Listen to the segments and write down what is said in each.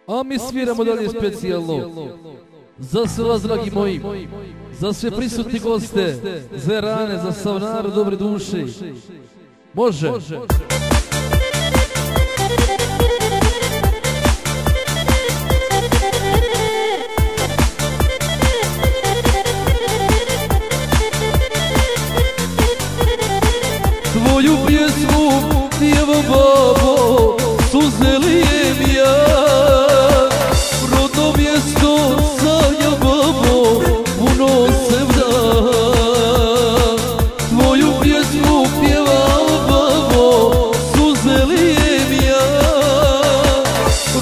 A mi sviramo dalje specijalno za sve vas, dragi moji, za sve prisutni goste, za rane, za sav narod dobre duše. Može. Tvoju pjesmu pjevam, babo, suze lijem ja. Rodno mjesto sanjam, babo, puno se vda. Tvoju pjesmu pjevam, babo, suze lijem ja.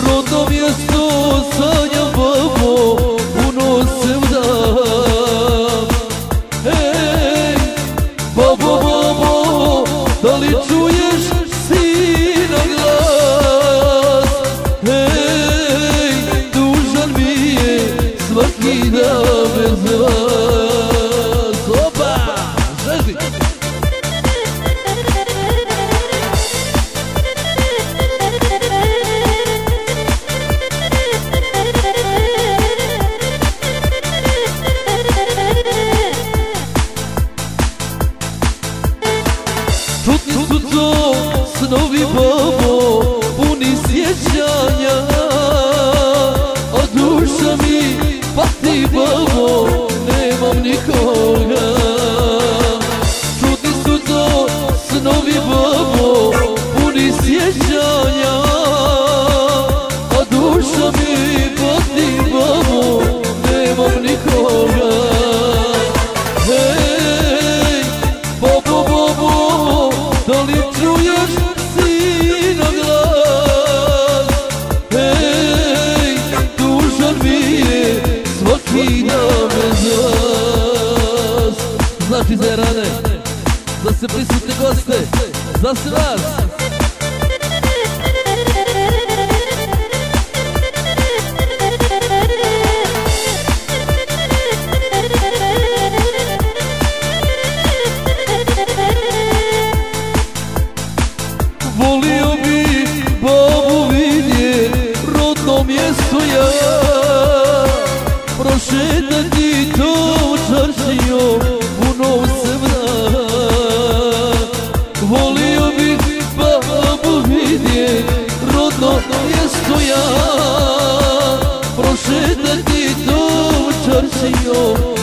Rodno mjesto sanjam, babo, puno se vda. Ej, babo, babo, da li čuješ sina glas? Hej, dužan mi je svaki dan bez vas. Opa, žeži! Čutni su to snovi, babo, puni sjećanja, a duša mi pati, babo, nemam nikoga. Čutni su to snovi, babo, puni sjećanja, a duša mi pati, babo, nemam nikoga. Hej, babo, babo, da li čuješ sina glas? Hej, dužan mi je svaki dan bez vas. Znači za rane, za se prisutne goste, za sve vas. Volio bi babu vidjet rodno mjesto ja, prošetati tom čaršijom punom se vda. Volio bi babu vidjet rodno mjesto ja, prošetati tom čaršijom